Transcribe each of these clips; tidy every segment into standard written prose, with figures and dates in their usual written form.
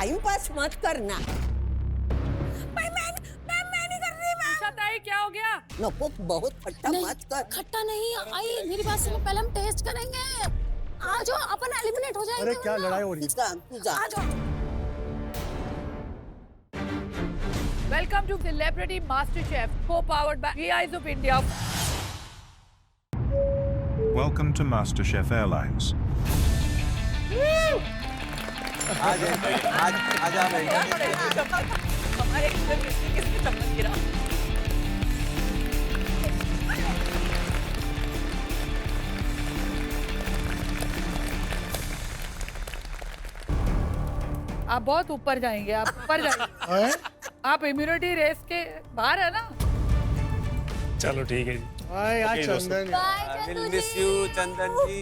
Time pass मत करना। मैं नहीं कर रही। मैं ताई क्या हो गया? नको बहुत खट्टा मत कर। खट्टा नहीं आई, मेरी बात सुनो, पहले हम टेस्ट करेंगे। आ जाओ, अपन एलिमिनेट हो जाएंगे। अरे क्या लड़ाई हो रही है? तू जा। आ जाओ। Welcome to Celebrity MasterChef, co-powered by GIs of India. Welcome to MasterChef Airlines. आजा भाई। हमारे किसने चम्मच गिरा? आप बहुत ऊपर जाएंगे, आप ऊपर जाएंगे। आप इम्यूनिटी रेस के बाहर है ना? चलो ठीक है जी। यार चंदन, We'll miss you, चंदन जी।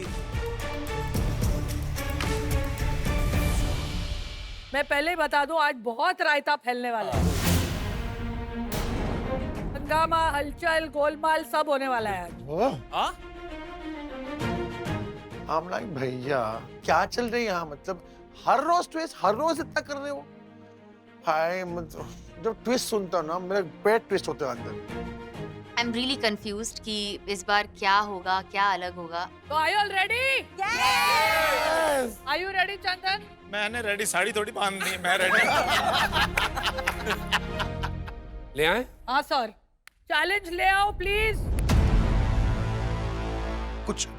मैं पहले ही बता दूं, आज बहुत रायता फैलने वाला है। हंगामा, हलचल, गोलमाल सब होने वाला है आज। I'm like, भैया क्या चल रही है यहाँ? मतलब हर रोज ट्विस्ट, हर रोज इतना कर रहे हो भाई। मतलब जब ट्विस्ट सुनता हूँ ना, मेरा पेट ट्विस्ट होता है अंदर। आई एम रियली कंफ्यूज्ड कि इस बार क्या होगा, क्या अलग होगा। तो are you all ready? Yes! Are you ready Chandan? मैंने रेडी साड़ी थोड़ी बांध दी, मैं रेडी। ले आए? हाँ सर, चैलेंज ले आओ प्लीज।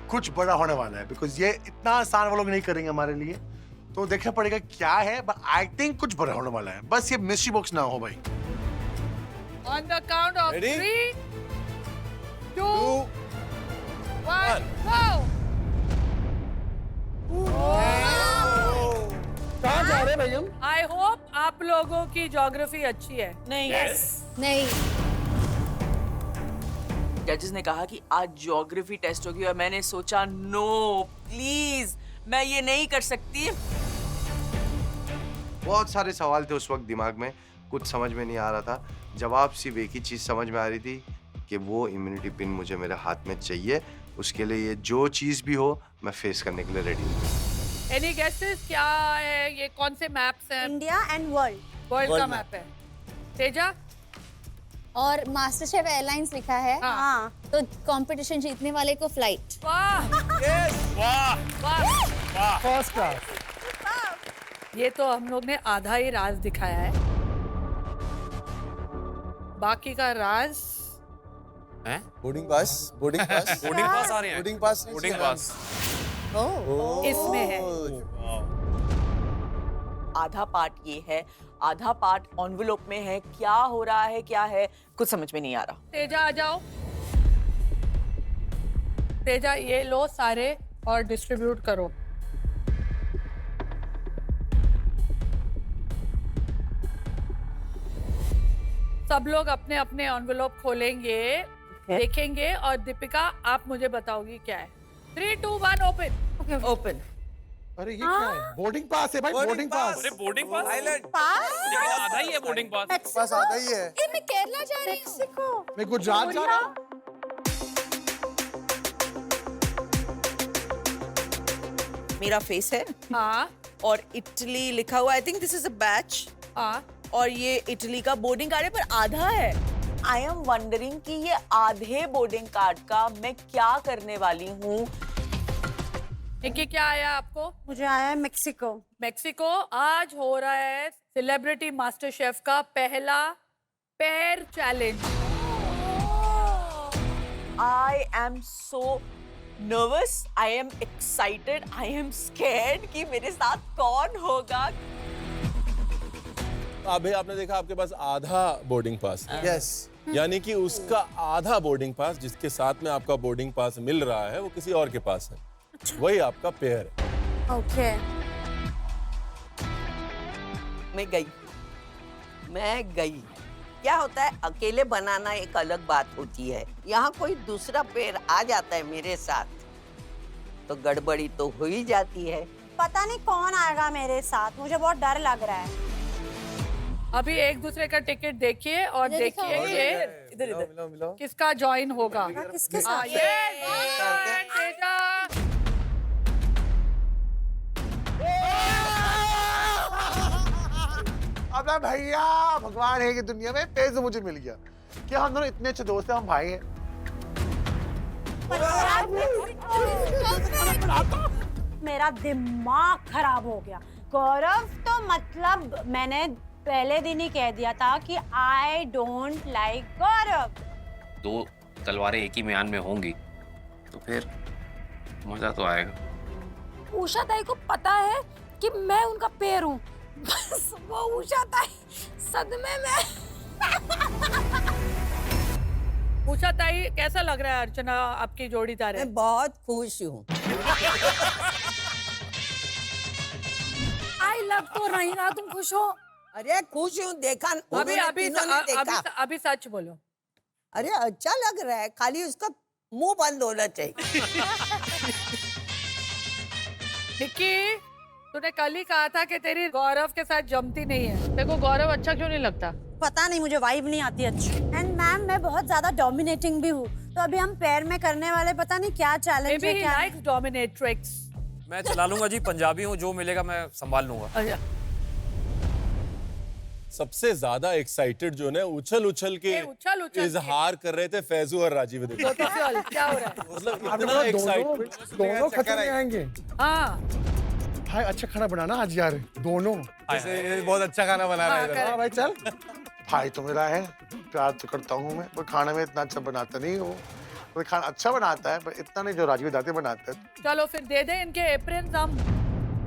कुछ बड़ा होने वाला है, बिकॉज ये इतना आसान वो लोग नहीं करेंगे हमारे लिए, तो देखना पड़ेगा क्या है। बट आई थिंक कुछ बड़ा होने वाला है, बस ये मिस्ट्री बॉक्स ना हो भाई। On the count of Ready? 3, 2, 1, गो! कहाँ जा रहे हैं भाई हम? आई होप आप लोगों की ज्योग्राफी अच्छी है। नहीं नहीं, जजेस ने कहा कि आज ज्योग्राफी टेस्ट होगी और मैंने सोचा नो प्लीज मैं ये नहीं कर सकती। बहुत सारे सवाल थे उस वक्त दिमाग में, कुछ समझ में नहीं आ रहा था। जवाब सिर्फ एक ही चीज समझ में आ रही थी कि वो इम्यूनिटी पिन मुझे मेरे हाथ में चाहिए। उसके लिए ये जो चीज भी हो मैं फेस करने के लिए रेडी हूँ। एनी गेसेस क्या है? ये कौन से मैप्स हैं? India and world. वर्ल्ड का मैप है। तेजा? और मास्टर शेफ एयरलाइंस लिखा है। हाँ। तो कंपटीशन जीतने वाले को फ्लाइट। वाह! वाह वाह! First class. ये तो हम लोग ने आधा ही राज दिखाया है। बाकी का राज बोर्डिंग पास बोर्डिंग पास आ रहे हैं। बोर्डिंग पास बोर्डिंग पास इसमें है। आधा पार्ट ये है, आधा पार्ट एनवेलप में है। क्या हो रहा है, क्या है, कुछ समझ में नहीं आ रहा। तेजा आ जाओ। तेजा ये लो सारे और डिस्ट्रीब्यूट करो। सब लोग अपने अपने एनवेलप खोलेंगे, देखेंगे और दीपिका आप मुझे बताओगी क्या है। 3, 2, 1 ओपन। ओपन। अरे ये क्या है? बोर्डिंग पास है भाई, बोर्डिंग पास। अरे बोर्डिंग पास आइलैंड लेकिन आधा ही है बोर्डिंग पास। पास आधा ही है। मैं केरला जा रही हूँ। मैं गुजरात जा रहा हूँ। मेरा फेस है हाँ और इटली लिखा हुआ। I think this is a batch. हाँ और ये इटली का बोर्डिंग कार्ड है पर आधा है। आई एम वंडरिंग कि ये आधे बोर्डिंग कार्ड का मैं क्या करने वाली हूँ। निकी क्या आया आपको? मुझे आया है मेक्सिको। मेक्सिको। आज हो रहा है सेलिब्रिटी मास्टर शेफ का पहला pair challenge. I am so nervous, I am excited, I am scared कि मेरे साथ कौन होगा। अभी आपने देखा आपके पास आधा बोर्डिंग पास है। यस यानी कि उसका आधा बोर्डिंग पास जिसके साथ में आपका बोर्डिंग पास मिल रहा है वो किसी और के पास है। वही आपका पेयर है। ओके। मैं गई। क्या होता है, अकेले बनाना एक अलग बात होती है। यहाँ कोई दूसरा पेड़ आ जाता है मेरे साथ तो गड़बड़ी तो हो ही जाती है। पता नहीं कौन आएगा मेरे साथ, मुझे बहुत डर लग रहा है। अभी एक दूसरे का टिकट देखिए और देखिए कि मिलो किसका ज्वाइन होगा। किसके साथ? तेजा। अब भैया भगवान है कि दुनिया में पेज मुझे मिल गया कि हम दोनों इतने अच्छे दोस्त हैं, हम भाई हैं। मेरा दिमाग खराब हो गया। गौरव तो मतलब मैंने पहले दिन ही कह दिया था कि आई डोंट लाइक गौरव। दो तलवारें एक ही म्यान में होंगी तो फिर मजा तो आएगा। उषा ताई को पता है कि मैं उनका पैर हूँ, बस वो उषा ताई सदमे में। उषा ताई, कैसा लग रहा है अर्चना आपकी जोड़ीदार है? मैं बहुत खुश हूँ। आई लव तो नहीं रहा, तुम खुश हो? अरे खुश हूँ, देखा अभी अभी देखा। अभी सच बोलो। अरे अच्छा लग रहा है, खाली उसका मुंह बंद होना चाहिए। निक्की, तूने कल ही कहा था कि तेरी गौरव के साथ जमती नहीं है। देखो गौरव अच्छा क्यों नहीं लगता? पता नहीं, मुझे वाइब नहीं आती अच्छी। एंड मैम मैं बहुत ज्यादा डोमिनेटिंग भी हूँ, तो अभी हम पैर में करने वाले पता नहीं क्या चैलेंज है। क्या डोमिनेट्रिक्स। मैं चला लूंगा जी, पंजाबी हूँ, जो मिलेगा मैं संभाल लूंगा। सबसे ज्यादा एक्साइटेड जो है उछल उछल के इजहार कर रहे थे फैजू और राजीव। क्या हो रहा है? मतलब इतना एक्साइटमेंट। दोनों खत्म में आएंगे। हाँ भाई अच्छा खाना बनाना आज यार, दोनों बहुत अच्छा खाना बना रहे हैं। हाँ भाई चल। भाई तो मेरा है, प्यार तो करता हूँ मैं, पर खाना में इतना अच्छा बनाता नहीं हूँ। वो खाना अच्छा बनाता है पर इतना नहीं जो राजीव दाते बनाता है। चलो फिर दे दे इनके एप्रन्स हम।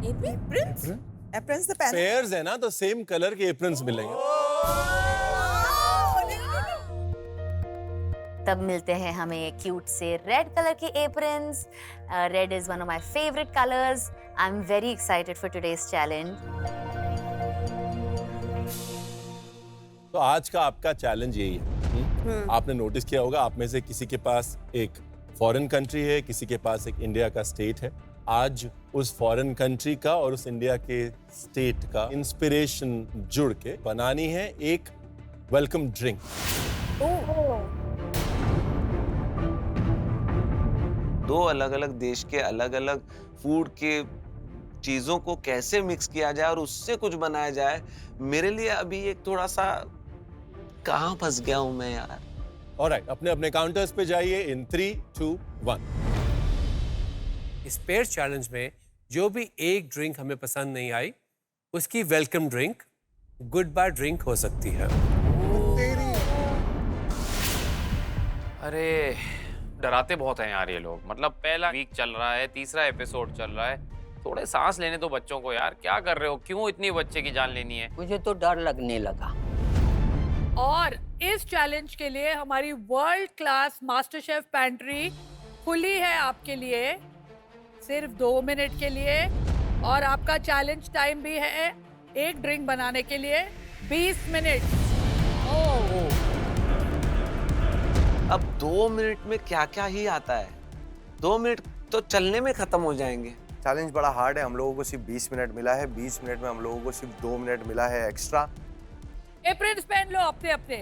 एप्रन्स? एप्रन्स तो पहन। पेयर्स है ना, तो सेम कलर के एप्रन्स मिलेंगे। तब मिलते हैं हमें क्यूट से रेड कलर के aprons. Red is one of my favourite colours. I am very excited for today's challenge. तो आज का आपका चैलेंज यही है। आपने नोटिस किया होगा, आप में से किसी के पास एक फॉरेन कंट्री है, किसी के पास एक इंडिया का स्टेट है। आज उस फॉरेन कंट्री का और उस इंडिया के स्टेट का इंस्पिरेशन जुड़ के बनानी है एक वेलकम ड्रिंक। दो अलग अलग देश के अलग अलग फूड के चीजों को कैसे मिक्स किया जाए और उससे कुछ बनाया जाए, मेरे लिए अभी एक थोड़ा सा कहाँ फंस गया हूं मैं यार। ऑलराइट, अपने अपने काउंटर्स पे जाइए इन 3, 2, 1। इस पेयर चैलेंज में जो भी एक ड्रिंक हमें पसंद नहीं आई, उसकी welcome drink goodbye drink हो सकती है। अरे डराते बहुत हैं यार ये लोग। मतलब पहला वीक चल रहा है, तीसरा एपिसोड चल रहा है, थोड़े सांस लेने दो बच्चों को यार। क्या कर रहे हो? क्यों इतनी बच्चे की जान लेनी है? मुझे तो डर लगने लगा। और इस चैलेंज के लिए हमारी world class master chef pantry खुली है आपके लिए सिर्फ 2 मिनट के लिए। और आपका चैलेंज टाइम भी है एक ड्रिंक बनाने के लिए 20 मिनट। अब 2 मिनट में क्या क्या ही आता है? 2 मिनट तो चलने में खत्म हो जाएंगे। चैलेंज बड़ा हार्ड है। हम लोगों को सिर्फ 20 मिनट मिला है। 20 मिनट में हम लोगों को सिर्फ 2 मिनट मिला है एक्स्ट्रा। एप्रन्स पहन लो अपने अपने।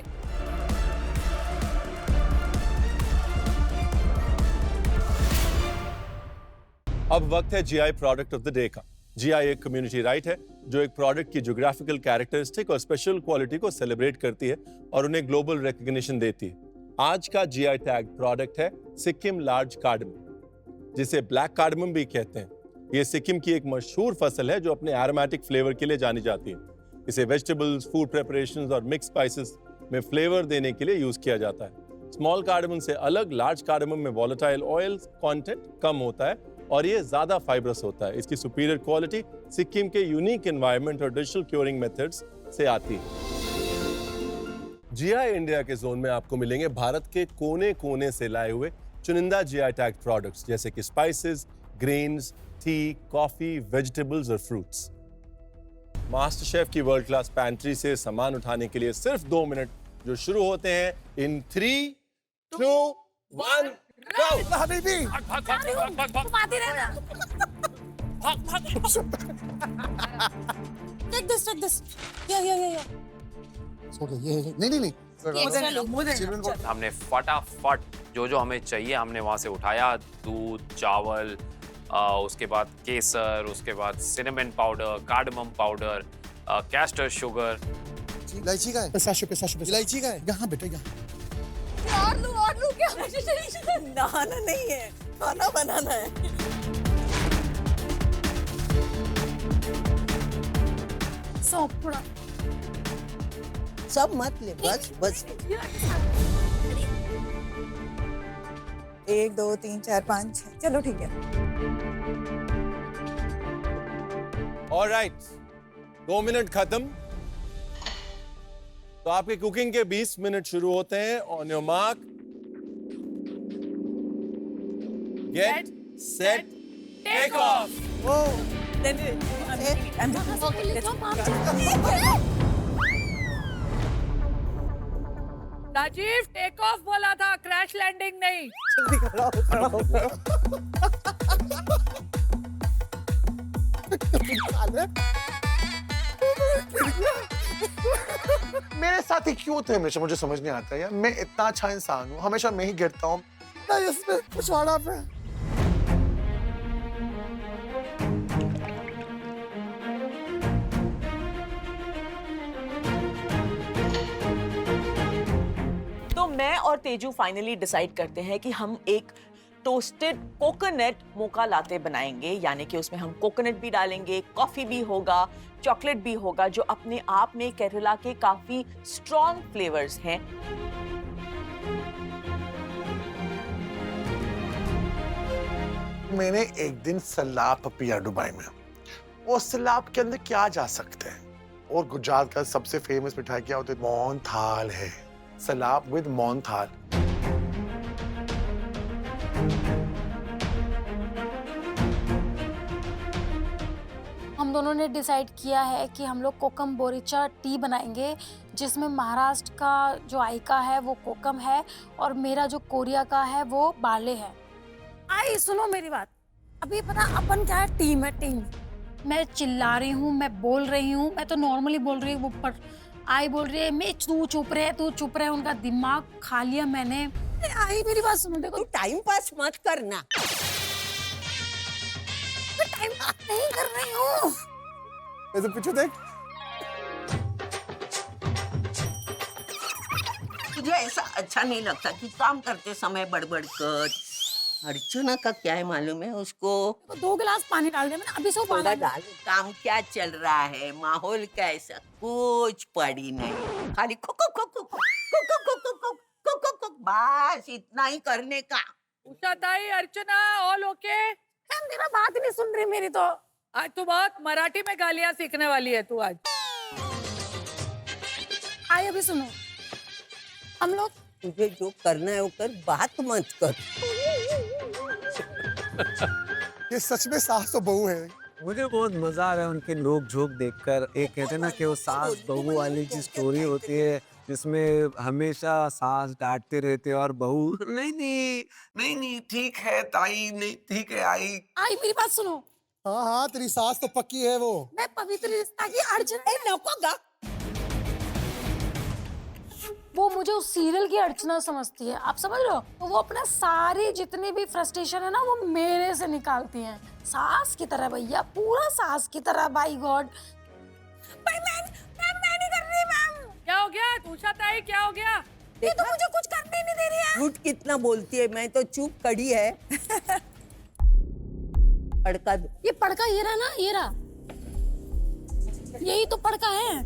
अब वक्त है GI product of the day का। जीआई एक कम्युनिटी राइट है जो एक प्रोडक्ट की ज्योग्राफिकल कैरेक्टरिस्टिक और स्पेशल क्वालिटी को सेलिब्रेट करती है और उन्हें ग्लोबल रिकॉग्निशन देती है। आज का जीआई टैग प्रोडक्ट है सिक्किम लार्ज कार्डमम, जिसे ब्लैक कार्डमम भी कहते हैं। ये सिक्किम की एक मशहूर फसल है जो अपने एरोमेटिक फ्लेवर के लिए जानी जाती है। इसे वेजिटेबल्स, फूड प्रिपरेशंस और मिक्स स्पाइसेस में फ्लेवर देने के लिए यूज किया जाता है। स्मॉल कार्डमम से अलग लार्ज कार्डमम में वोलेटाइल ऑयल कंटेंट कम होता है और ये ज्यादा फाइब्रस होता है। इसकी सुपीरियर क्वालिटी सिक्किम के यूनिक एनवायरनमेंट और डिजिटल क्योरिंग मेथड्स से आती है। जीआई इंडिया के जोन में आपको मिलेंगे भारत के कोने कोने से लाए हुए चुनिंदा जीआई टैग प्रोडक्ट्स जैसे कि spices, grains, T, coffee, vegetables और फ्रूट्स। मास्टर शेफ की वर्ल्ड क्लास पैंट्री से सामान उठाने के लिए सिर्फ 2 मिनट जो शुरू होते हैं इन 3, 2, 1 गो। हबीबी तुम आती रहना। Take this. Yeah. नहीं। हमने फटाफट जो हमें चाहिए हमने वहाँ से उठाया। दूध, चावल, उसके बाद केसर, उसके बाद cinnamon powder, cardamom powder, castor sugar. इलायची का है? पिस्ताशियो। इलायची का है? यहाँ बेटा यहाँ। और लूं क्या? नहाना नहीं है, खाना बनाना है। सोपड़ा सब मत ले, बस 1 2 3 4 5 6 चलो ठीक है। ऑलराइट, 2 मिनट खत्म। तो आपके कुकिंग के 20 मिनट शुरू होते हैं। On your mark, get set, take off. Rajiv take off बोला था, क्रैश लैंडिंग नहीं। मेरे साथ ही क्यों थे हमेशा, मुझे समझ नहीं आता यार। मैं इतना अच्छा इंसान हूँ, हमेशा मैं ही गिरता हूँ। इसमें पिछवाड़ा पे तो मैं और तेजू फाइनली डिसाइड करते हैं कि हम एक टोस्टेड कोकोनट मोका लाते बनाएंगे, यानी कि उसमें हम कोकोनट भी डालेंगे, कॉफी भी होगा, चॉकलेट भी होगा, जो अपने आप में केरला के काफी स्ट्रॉन्ग फ्लेवर्स हैं। मैंने एक दिन सलाद पिया दुबई में। वो सलाद के अंदर क्या जा सकते हैं? और गुजरात का सबसे फेमस मिठाई क्या होती है? मोहन थाल है। सलाद विद मोहन थाल। हम दोनों ने डिसाइड किया है कि हम लोग कोकम बोरीचा टी बनाएंगे, जिसमें महाराष्ट्र का जो आइका है वो कोकम है और मेरा जो कोरिया का है वो बार्ले है। आई सुनो मेरी बात, अभी पता अपन क्या है, टीम है टीम। मैं चिल्ला रही हूँ, मैं बोल रही हूँ, मैं तो नॉर्मली बोल रही हूँ, पर आई बोल रही है मैं तू चुप रहे, उनका दिमाग खा लिया मैंने। आई मेरी बात सुनो, देखो टाइम पास मत करना। मैं टाइम पास नहीं कर रही हूँ। ऐसे पीछे देख। तुझे ऐसा अच्छा नहीं लगता कि काम करते समय बड़बड़ कर? अर्चना का क्या है मालूम है उसको? 2 गिलास पानी डाल दे, मैंने अभी से थोड़ा डाल। काम क्या चल रहा है, माहौल कैसा, कुछ पड़ी नहीं, खाली बस इतना ही करने का। उषा ताई, अर्चना, ऑल ओके? मेरा बात नहीं सुन रही मेरी। तो आज तू बहुत मराठी में गालियां सीखने वाली है तू आज। आई अभी सुनो, हम लोग तुझे जो करना है वो कर, बात मत कर। ये सच में सास तो बहू है। मुझे बहुत मजा आ रहा है उनके नोक झोंक देखकर। एक कहते हैं ना कि वो सास बहू वाली जी स्टोरी होती है, जिसमें हमेशा सास डांटते रहते और बहू नहीं ठीक है ताई, नहीं ठीक है आई। आई मेरी बात सुनो। हाँ तेरी सास तो पक्की है वो। मैं पवित्र रिश्ता की अर्चना गा। वो मुझे उस सीरियल की अर्चना समझती है, आप समझ रहे हो? तो वो अपना सारी जितनी भी फ्रस्ट्रेशन है ना वो मेरे से निकालती हैं, सास की तरह भैया, पूरा सास की तरह। बाय गॉड भाई मैं नहीं कर रही मैम। क्या हो गया उषा ताई, क्या हो गया? ये तो मुझे कुछ करने नहीं दे रही है। झूठ कितना बोलती है, मैं तो चुप कड़ी है। पड़का दो। ये पड़का ये रहा ना, ये रहा, यही तो पड़का है।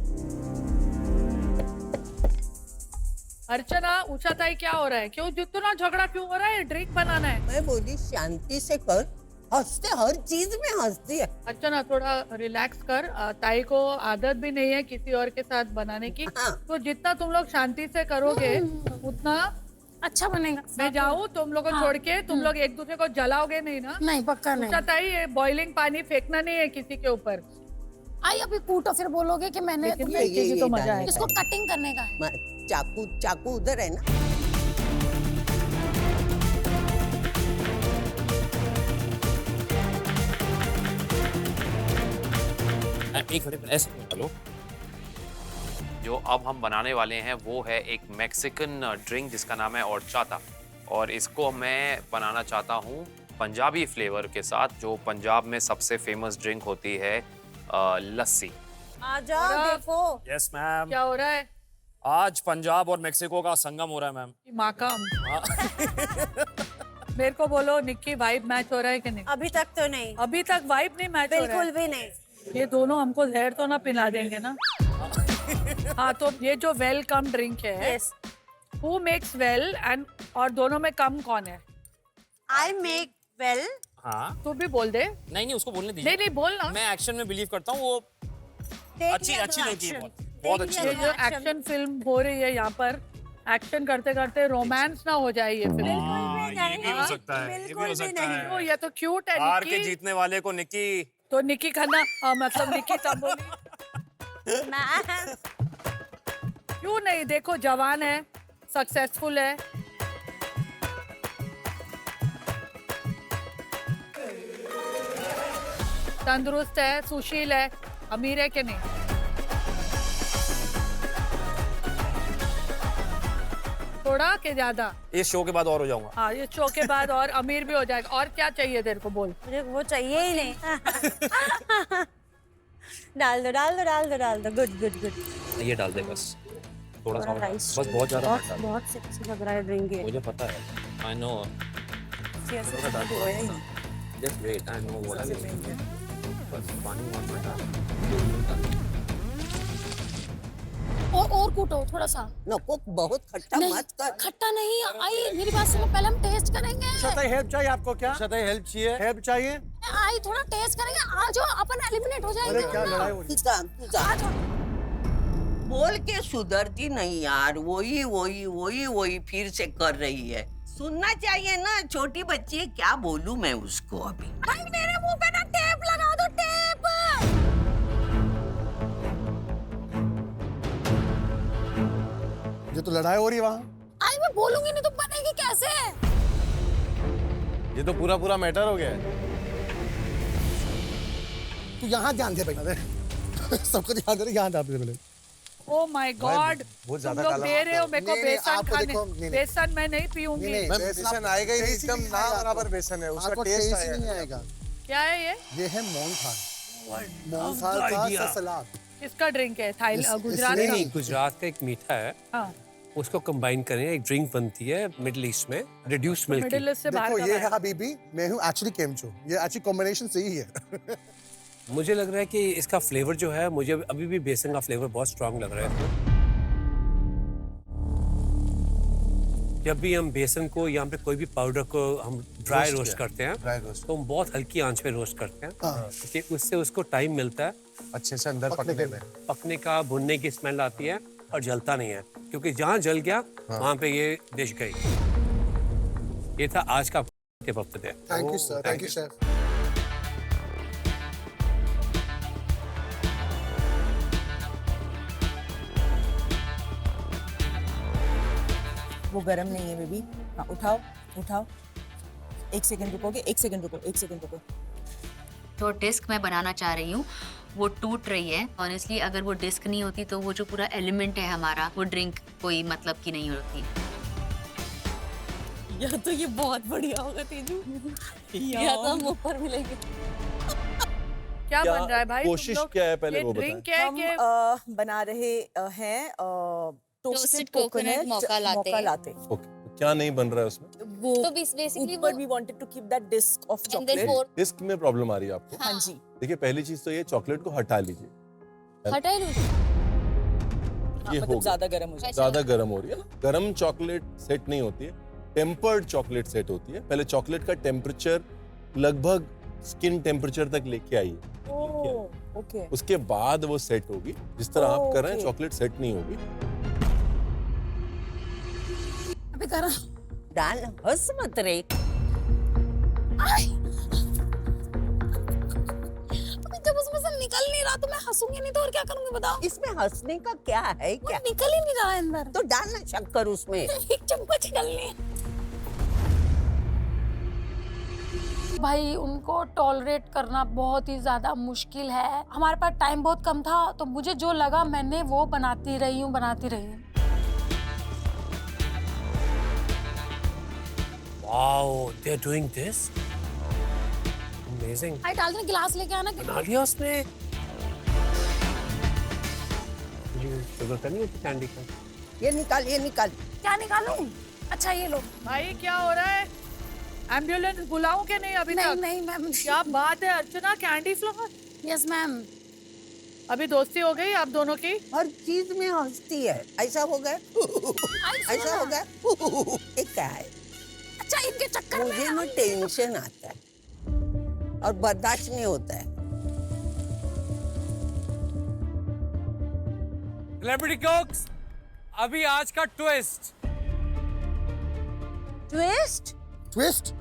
अर्चना, उषा ताई क्या हो रहा है? क्यों जितना झगड़ा क्यों हो रहा है? ड्रिंक बनाना है। मैं बोली शांति से कर, हंसते हर चीज में हंसती है। अर्चना थोड़ा रिलैक्स कर, ताई को आदत भी नहीं है किसी और के साथ बनाने की। तो जितना तुम लोग शांति से करोगे उतना अच्छा बनेगा। मैं जाऊँ तुम लोगों को छोड़ के? तुम लोग एक दूसरे को जलाओगे नहीं ना? नहीं पक्का नहीं। उषा ताई, ये बॉइलिंग पानी फेंकना नहीं है किसी के ऊपर। आई अभी कूटो, फिर बोलोगे कि मैंने ये तो मजा है। इसको कटिंग करने का है। चाकू उधर है ना? एक मिनट ऐसे हेलो। जो अब हम बनाने वाले हैं वो है एक मैक्सिकन ड्रिंक जिसका नाम है ओरचाता, और इसको मैं बनाना चाहता हूँ पंजाबी फ्लेवर के साथ। जो पंजाब में सबसे फेमस ड्रिंक होती है लस्सी, आ जाओ देखो। Yes ma'am. क्या हो रहा है? आज पंजाब और मेक्सिको का संगम हो रहा है मैम। माँ का मेरे को बोलो निक्की वाइब मैच हो रहा है कि नहीं? अभी तक तो नहीं। अभी तक वाइब नहीं मैच हो रहा है? बिल्कुल भी नहीं। ये दोनों हमको जहर तो ना पिला देंगे ना? हाँ तो ये जो वेलकम ड्रिंक है, हु मेक्स वेल एंड और दोनों में कम कौन है? I make well. हाँ तू भी बोल दे। नहीं उसको बोलने दीजिए। नहीं बोलना। मैं एक्शन में बिलीव करता हूँ, वो अच्छी लड़की है, बहुत अच्छी ये जो एक्शन फिल्म हो रही है यहाँ पर, एक्शन करते करते रोमांस ना हो जाए ये फिल्म। ये भी हो सकता है, ये भी हो सकता है। ये तो क्यूट है हार के निक्की। जीतने वाले को निक्की, तो निक्की खन्ना मतलब निक्की तंबोली। क्यों नहीं? देखो जवान है, सक्सेसफुल है। तंदुरुस्त है, सुशील है, अमीर है कि नहीं? थोड़ा के ज्यादा? इस शो के बाद और हो जाऊंगा। हाँ ये शो के बाद और अमीर भी हो जाएगा। और क्या चाहिए तेरे को बोल? मुझे वो चाहिए ही नहीं। डाल दो डाल दो डाल दो डाल दो। Good good good. ये डाल दे बस, थोड़ा सा राइस। बस, बहुत ज्यादा मत डाल। बहुत सेक्सी लग रहा है ड्रिंक ये। मुझे पता है, I know. Just wait, I know what I mean. बस पानी मत डाल। और कूटो थोड़ा सा। नको बहुत खट्टा मत कर। खट्टा नहीं आई, मेरी बात सुनो, पहले हम टेस्ट करेंगे। शताई हेल्प चाहिए आपको क्या? शताई हेल्प चाहिए? हेल्प चाहिए? आई थोड़ा टेस्ट करेंगे। आ जाओ, अपन एलिमिनेट हो जाएंगे। अरे क्या लड़ाई हो रही तू बोल के सुधरती नहीं यार, वही फिर से कर रही है। सुनना चाहिए ना, छोटी बच्ची है, क्या बोलूं मैं उसको अभी। भाई मेरे मुंह पे ना टेप लगा दो, टेप। ये तो लड़ाई हो रही है वहाँ। आई मैं बोलूंगी नहीं तो बनेगी कैसे? ये तो पूरा मैटर हो गया है। तू यहाँ ध्यान दे भाई। सबको ध्यान दे रहे, यहाँ ध्यान दे पहले। ओ माय गॉड, बहुत तुम लोग दे रहे हो मेरे को बेसन खाने। बेसन मैं नहीं पीऊंगी। बेसन आएगा ही नहीं, एकदम ना बराबर बेसन है, उसका टेस्ट नहीं आएगा। क्या है ये? ये है मोहनथाल का सलाद। किसका ड्रिंक है? थाईलैंड, गुजरात का? नहीं, गुजरात का एक मीठा है। हाँ। उसको कंबाइन करें, एक ड्रिंक बनती है मिडिल ईस्ट में, रिड्यूस मिल्क। मिडिल ईस्ट से बाहर देखो का ये है हबीबी, मैं हूँ एक्चुअली केमचो। ये एक्चुअली कॉम्बिनेशन सही है। मुझे लग रहा है कि इसका फ्लेवर जो है, मुझे अभी भी बेसन का फ्लेवर बहुत स्ट्रांग लग रहा है। जब भी हम बेसन को, यहाँ पे कोई भी पाउडर को हम ड्राई रोस्ट करते हैं, तो हम बहुत हल्की आंच पे रोस्ट करते हैं, क्योंकि उससे उसको टाइम मिलता है अच्छे से अंदर पकने का, भुनने की स्मेल आती है और जलता नहीं है, क्योंकि जहाँ जल गया वहाँ पे ये डिश गई। ये था आज का tip of the day. Thank you sir, thank you chef. वो गरम नहीं है बेबी। हाँ उठाओ उठाओ। एक सेकंड रुकोगे? एक सेकंड रुको। जो डिस्क मैं बनाना चाह रही हूँ वो टूट रही है। ऑनेस्टली अगर वो डिस्क नहीं होती तो वो जो पूरा एलिमेंट है हमारा, वो ड्रिंक कोई मतलब की नहीं होती। या तो ये बहुत बढ़िया होगा तेजू, या तो हम ऊपर मिलेंगे। क्या बन रहा है भाई? कोशिश क्या है पहले वो ड्रिंक बताएं। क्या है कि बना रहे हैं टोस्टेड कोकोनट मौका लाते। ओके, क्या नहीं बन रहा है उसमें? वो तो बेसिकली ऊपर we wanted to keep that disc of chocolate. Disc में प्रॉब्लम आ रही है आपको? हाँ जी। देखिए पहली चीज तो ये चॉकलेट को हटा लीजिए। हटा लो। ये मतलब ज्यादा गर्म हो जाए। ज्यादा गर्म हो रही है। गर्म चॉकलेट सेट नहीं होती है, टेम्पर्ड चॉकलेट सेट होती है। पहले चॉकलेट का टेम्परेचर लगभग स्किन टेम्परेचर तक लेके आइए, ओके। उसके बाद वो सेट होगी। जिस तरह आप कर रहे हैं चॉकलेट सेट नहीं होगी। अभी गरम डाल, हंस मत रे। जब उसमें से निकल नहीं रहा तो मैं हंसूंगी नहीं तो और क्या करूंगी बताओ? इसमें हंसने का क्या है? क्या निकल ही नहीं रहा है अंदर। तो डालना शक्कर उसमें। एक चम्मच डालनी। भाई उनको टॉलरेट करना बहुत ही ज्यादा मुश्किल है। हमारे पास टाइम बहुत कम था तो मुझे जो लगा मैंने वो बनाती रही हूँ। Wow, they're doing this? Amazing. आई डाल देना, गिलास लेके आना। बना लिया उसने। शुगर का नहीं होती कैंडी का। ये निकाल, ये निकाल। क्या निकालूं? अच्छा ये लो। भाई क्या हो रहा है? एम्बुलेंस बुलाऊं कि नहीं अभी नहीं तक? नहीं मैम। क्या बात है अर्चना, कैंडी फ्लावर? Yes ma'am. अभी दोस्ती हो गई आप दोनों की? हर चीज में हंसती है। ऐसा हो गया, ऐसा हो गया, ये क्या है? अच्छा इनके चक्कर में मुझे ना टेंशन आता है और बर्दाश्त नहीं होता है। सेलिब्रिटी कुक्स, अभी आज का ट्विस्ट। ट्विस्ट? ट्विस्ट?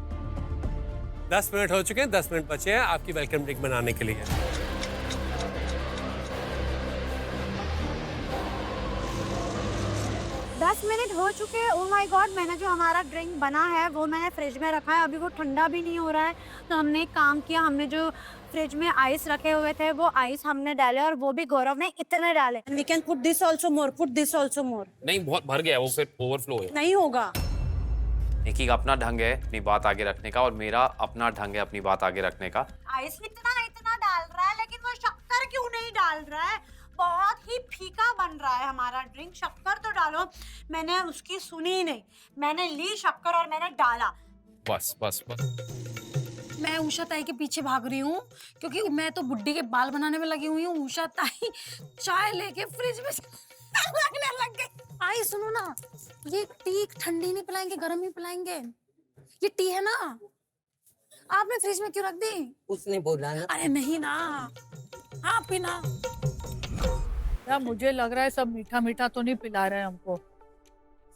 10 मिनट हो चुके हैं, 10 मिनट बचे हैं आपकी वेलकम ड्रिंक बनाने के लिए। दस मिनट हो चुके हैं। ओह माय गॉड, मैंने जो हमारा ड्रिंक बना है वो मैंने फ्रिज में रखा है, अभी वो ठंडा भी नहीं हो रहा है। तो हमने एक काम किया, हमने जो फ्रिज में आइस रखे हुए थे वो आइस हमने डाले और वो भी गौरव ने इतने डाले। We can put this also more, put this also more. नहीं, बहुत भर गया वो, फिर ओवरफ्लो है। नहीं होगा। निकी का अपना ढंग है अपनी बात आगे रखने का और मेरा अपना ढंग है अपनी बात आगे रखने का। आइस इतना इतना डाल रहा है लेकिन वो शक्कर क्यों नहीं डाल रहा है? बहुत ही फीका बन रहा है हमारा ड्रिंक। शक्कर तो डालो। मैंने उसकी सुनी नहीं, मैंने ली शक्कर और मैंने डाला। बस बस बस। मैं उषा ताई के पीछे भाग रही हूँ क्योंकि मैं तो बुड्ढी के बाल बनाने में लगी हुई हूँ। उषा ताई चाय लेके फ्रिज में लगने लग गई। आई सुनो ना, ये टी ठंडी नहीं पिलाएंगे, गर्म ही पिलाएंगे। ये टी है ना, आपने फ्रिज में क्यों रख दी? उसने बोला ना। अरे नहीं ना, आप पीना। यार मुझे लग रहा है सब मीठा मीठा तो नहीं पिला रहे हैं हमको।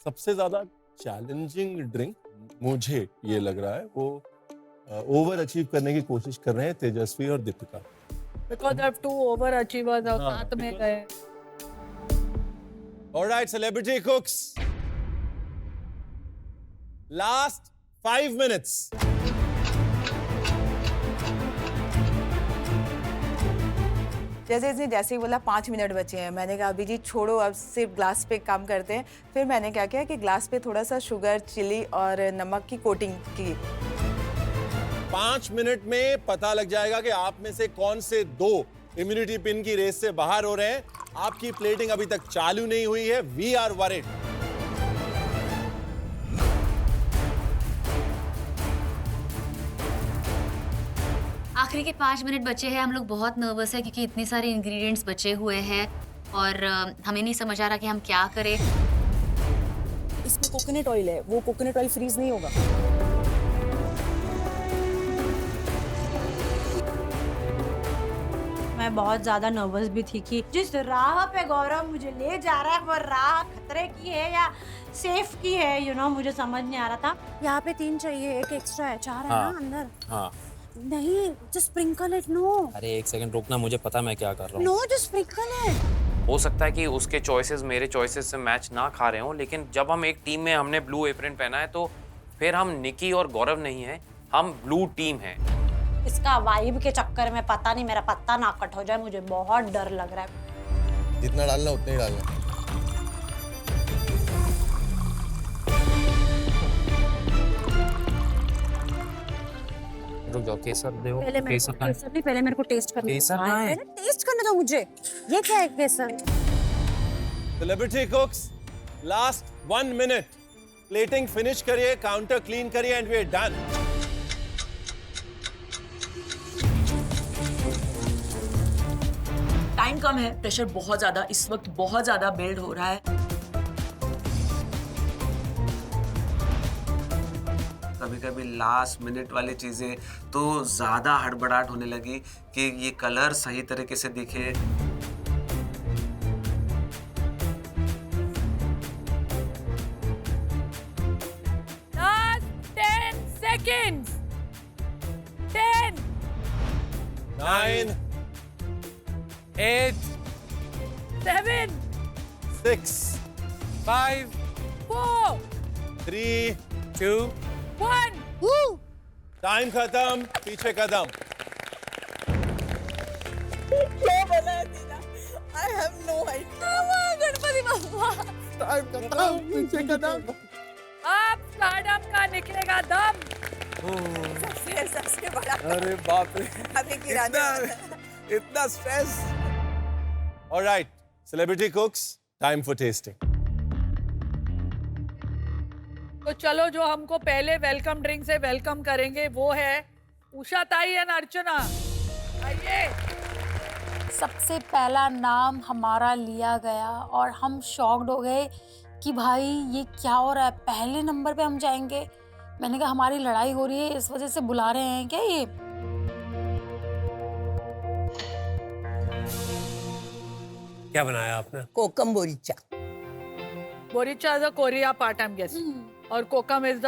सबसे ज्यादा चैलेंजिंग ड्रिंक मुझे ये लग रहा है वो ओवर अचीव करने की कोशिश कर रहे हैं तेजस्वी और Deepika. Because they have two overachievers और साथ में गए। Alright, celebrity cooks. Last 5 minutes. जैसे ही बोला 5 मिनट बचे हैं, मैंने कहा अभी जी छोड़ो, अब सिर्फ ग्लास पे काम करते हैं। फिर मैंने क्या किया कि ग्लास पे थोड़ा सा शुगर, चिली और नमक की कोटिंग की। 5 मिनट में पता लग जाएगा कि आप में से कौन से 2 इम्यूनिटी पिन की रेस से बाहर हो रहे हैं। आपकी प्लेटिंग अभी तक चालू नहीं हुई है। We are worried. आखिरी के 5 मिनट बचे हैं। हम लोग बहुत नर्वस है क्योंकि इतने सारे इंग्रेडिएंट्स बचे हुए हैं और हमें नहीं समझ आ रहा कि हम क्या करें। इसमें कोकोनट ऑयल है, वो कोकोनट ऑयल फ्रीज नहीं होगा। मैं बहुत ज्यादा नर्वस भी थी कि जिस राह पे गौरव मुझे ले जा रहा है वो राह खतरे की है या सेफ की है, यू नो, मुझे समझ नहीं आ रहा था। यहाँ पे 3 चाहिए, एक एक्स्ट्रा है, 4 है ना अंदर। हाँ। नहीं, जस्ट स्प्रिंकल इट। नो, अरे 1 सेकंड रुकना, मुझे पता मैं क्या कर रहा हूँ। No, just sprinkle it. हो सकता है कि उसके चॉइसेस मेरे चॉइसेस से मैच ना खा रहे हों, लेकिन जब हम एक टीम में हमने ब्लू एप्रन पहना है तो फिर हम निकी और गौरव नहीं है, हम ब्लू टीम है। इसका वाइब के चक्कर में पता नहीं मेरा पत्ता ना कट हो जाए, मुझे बहुत डर लग रहा है। जितना डालना उतना ही डालना। रुक जाओ, केसर दो। पहले केसर कहाँ है? केसर नहीं, पहले मेरे को टेस्ट करने दो। केसर कहाँ है? पहले टेस्ट करने दो मुझे। ये क्या है केसर? Celebrity cooks, last 1 minute. Plating finish करिए, काउंटर क्लीन करिए and we are done. Time कम है, प्रेशर बहुत ज्यादा इस वक्त बहुत ज्यादा बिल्ड हो रहा है। कभी कभी लास्ट मिनट वाली चीजें तो ज्यादा हड़बड़ाहट होने लगी कि ये कलर सही तरीके से दिखे। Last 10 seconds. 10, 9, 8, 7, 6, 5, 4, 3, 2, 1. टाइम खत्म, पीछे कदम। क्या बना है दीदा? I have no idea. Ganpati Bappa, time खत्म, पीछे कदम। अब स्टारडम का निकलेगा दम। सबसे बड़ा अरे बाप रे, अभी गिराने वाला है। इतना stress. Alright, Celebrity cooks, time for tasting. तो चलो, जो हमको पहले वेलकम ड्रिंक से वेलकम करेंगे वो है उषा ताई एंड अर्चना। आइए। सबसे पहला नाम हमारा लिया गया और हम शॉक्ड हो गए कि भाई ये क्या हो रहा है, पहले नंबर पे हम जाएंगे। मैंने कहा हमारी लड़ाई हो रही है, इस वजह से बुला रहे हैं क्या ये? क्या बनाया आपने? Kokum boricha. Boricha is the Korea part, I am guessing, और कोकम इज द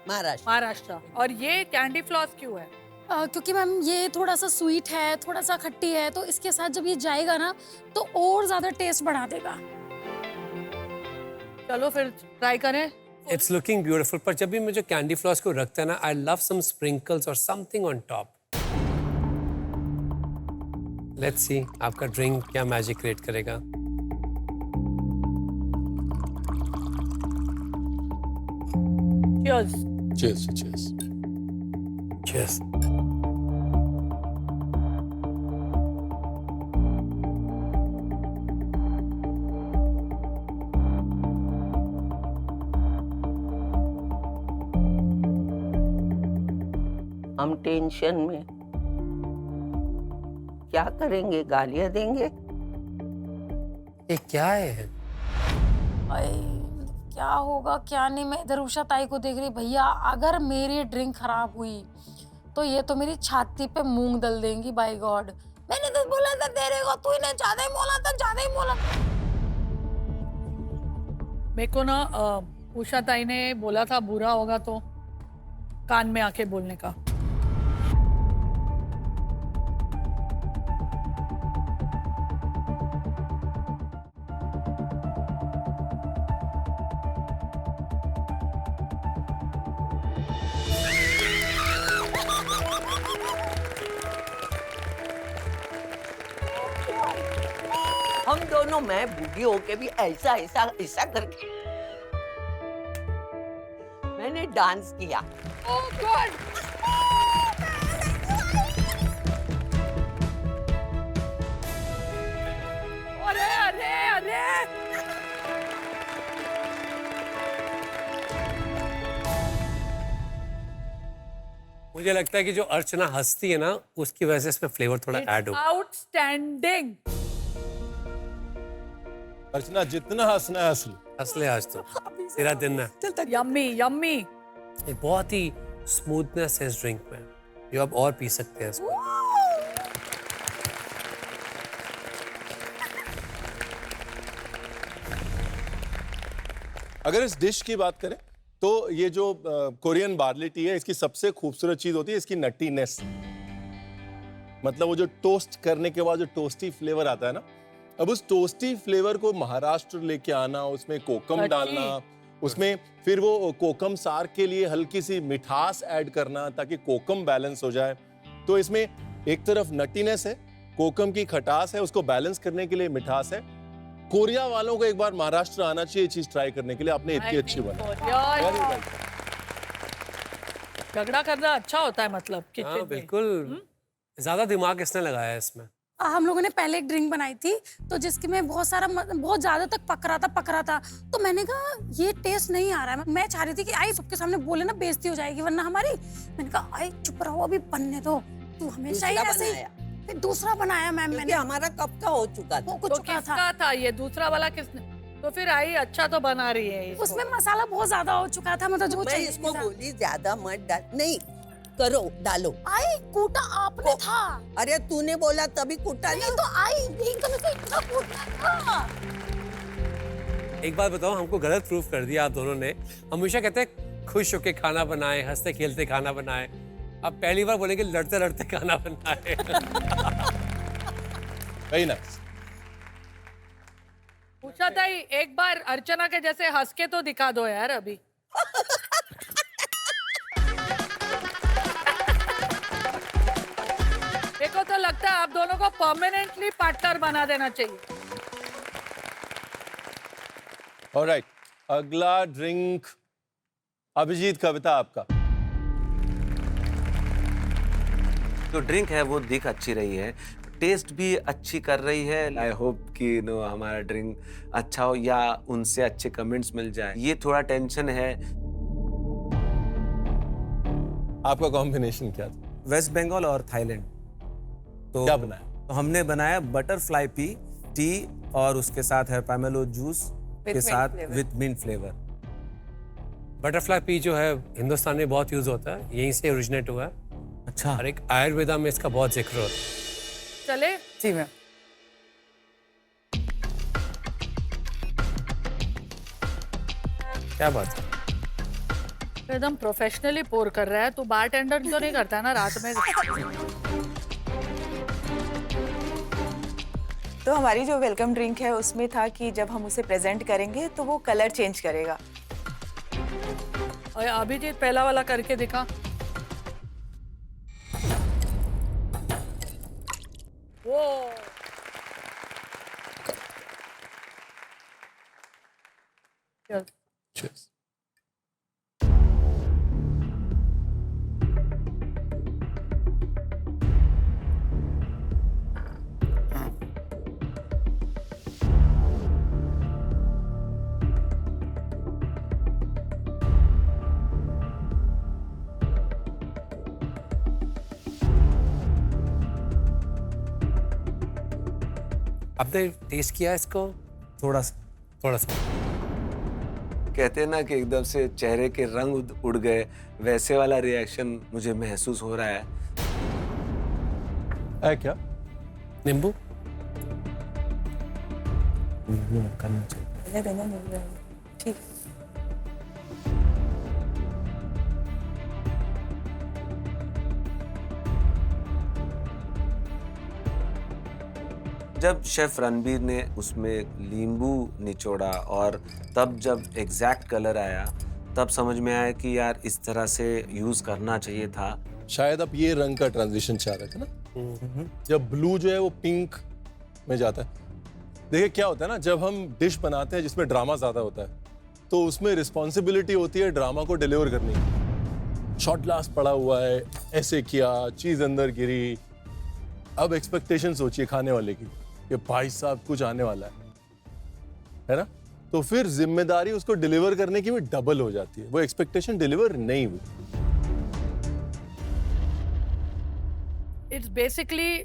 महाराष्ट्र। और ये कैंडी फ्लॉस क्यों है? क्योंकि मैम ये थोड़ा सा स्वीट है, थोड़ा सा खट्टी है, तो इसके साथ जब ये जाएगा ना तो और ज्यादा टेस्ट बढ़ा देगा। चलो फिर ट्राई करें। इट्स लुकिंग ब्यूटीफुल, पर जब भी मुझे कैंडी फ्लॉस को रखता है ना, आई लव सम स्प्रिंकल्स और something on top. Let's see आपका ड्रिंक क्या मैजिक क्रिएट करेगा। Cheers. Cheers, cheers. Cheers. हम टेंशन में क्या करेंगे, गालियां देंगे। ये क्या है? क्या होगा क्या नहीं। मैं इधर उषा ताई को देख रही, भैया अगर मेरी ड्रिंक खराब हुई तो ये तो मेरी छाती पे मूंग दल देंगी। बाय गॉड, मैंने तो बोला था तेरे को, तू ने ज्यादा ही बोला था, ज्यादा ही बोला। मेरे को ना उषा ताई ने बोला था बुरा होगा तो कान में आके बोलने का। हम दोनों, मैं बूढ़ी होके भी ऐसा ऐसा ऐसा करके मैंने डांस किया। ओह गॉड, अरे अरे अरे, मुझे लगता है कि जो अर्चना हंसती है ना, उसकी वजह से इसमें फ्लेवर थोड़ा ऐड हो। आउटस्टैंडिंग। अर्चना जितना हंसना है हंस ले आज तो, तेरा दिन है। Yummy yummy. ये बहुत ही स्मूथनेस है इस ड्रिंक में, जो आप और पी सकते हैं इसको। अगर इस डिश की बात करें तो ये जो कोरियन बार्ली टी है, इसकी सबसे खूबसूरत चीज होती है इसकी नटीनेस। मतलब वो जो टोस्ट करने के बाद जो टोस्टी फ्लेवर आता है ना, अब उस टोस्टी फ्लेवर को महाराष्ट्र लेके आना, उसमें कोकम डालना, उसमें फिर वो कोकम सार के लिए हल्की सी मिठास ऐड करना ताकि कोकम बैलेंस हो जाए। तो इसमें एक तरफ नटीनेस है, कोकम की खटास है, उसको बैलेंस करने के लिए मिठास है। कोरिया वालों को एक बार महाराष्ट्र आना चाहिए चीज ट्राई करने के लिए। आपने इतनी अच्छी बनाई। झगड़ा करना अच्छा होता है, मतलब किचन में। बिल्कुल, ज्यादा दिमाग इसने लगाया है इसमें। हम लोगों ने पहले एक ड्रिंक बनाई थी तो जिसके में बहुत ज्यादा तक पक रहा था तो मैंने कहा ये टेस्ट नहीं आ रहा है। मैं चाह रही थी कि आई सबके सामने बोले ना, बेइज्जती हो जाएगी वरना हमारी। मैंने कहा आई चुप रहो, अभी बनने दो, तू हमेशा ही ऐसे ही। फिर दूसरा बनाया मैम मैंने। हमारा कब का हो चुका था? हो चुका था ये दूसरा वाला किसने? तो फिर आई अच्छा तो बना रही है। उसमें मसाला बहुत ज्यादा हो चुका था, मतलब जो मैं इसको बोली ज्यादा मत डाल, नहीं करो, डालो। आई कूटा आपने था। अरे तूने बोला तभी कूटा नहीं तो आई एकदम से इतना कूटा था। एक बात बताओ, हमको गलत प्रूफ कर दिया आप दोनों ने। हमेशा कहते हैं खुश होके खाना बनाए, हंसते खेलते खाना बनाए। अब पहली बार बोलेंगे लड़ते लड़ते खाना बनाए। Very nice. पूछा था एक बार अर्चना के जैसे हंस के तो दिखा दो यार अभी। देखो तो लगता है आप दोनों को परमानेंटली पार्टनर बना देना चाहिए। ऑलराइट, अगला ड्रिंक अभिजीत, कविता आपका। जो ड्रिंक है वो दिख अच्छी रही है, टेस्ट भी अच्छी कर रही है। आई होप कि हमारा ड्रिंक अच्छा हो या उनसे अच्छे कमेंट्स मिल जाए, ये थोड़ा टेंशन है। आपका कॉम्बिनेशन क्या था? वेस्ट बंगाल और थाईलैंड। तो क्या बनाया? तो हमने बनाया बटरफ्लाई पी टी और उसके साथ है पैमेलो जूस के साथ with mint flavour. Butterfly pea जो है हिंदुस्तान में बहुत यूज होता है, यहीं से ओरिजिनेट हुआ है। अच्छा। और एक आयुर्वेदा में इसका बहुत जिक्र होता है। चले जी मैम। क्या बात है, एकदम प्रोफेशनली पोर कर रहा है। तो बारटेंडर तो नहीं करता है ना रात में? तो हमारी जो वेलकम ड्रिंक है उसमें था कि जब हम उसे प्रेजेंट करेंगे तो वो कलर चेंज करेगा। और अभिजीत पहला वाला करके दिखा। वो चल। Cheers. आपने टेस्ट किया इसको? थोड़ा सा। थोड़ा सा। कहते हैं ना कि एकदम से चेहरे के रंग उड़ गए, वैसे वाला रिएक्शन मुझे महसूस हो रहा है। क्या? नींबू? करना चाहिए। ठीक। जब शेफ रणबीर ने उसमें नींबू निचोड़ा और तब जब एग्जैक्ट कलर आया, तब समझ में आया कि यार इस तरह से यूज करना चाहिए था। शायद आप ये रंग का ट्रांजिशन चाह रहे थे ना, जब ब्लू जो है वो पिंक में जाता है। देखिए क्या होता है ना, जब हम डिश बनाते हैं जिसमें ड्रामा ज्यादा होता है तो उसमें रिस्पॉन्सिबिलिटी होती है ड्रामा को डिलीवर करने की। शॉट ग्लास पड़ा हुआ है, ऐसे किया, चीज अंदर गिरी। अब एक्सपेक्टेशन सोचिए खाने वाले की कि भाई साहब कुछ आने वाला है ना? तो फिर जिम्मेदारी उसको डिलीवर करने की भी डबल हो जाती है। वो एक्सपेक्टेशन डिलीवर नहीं हुई। इट्स बेसिकली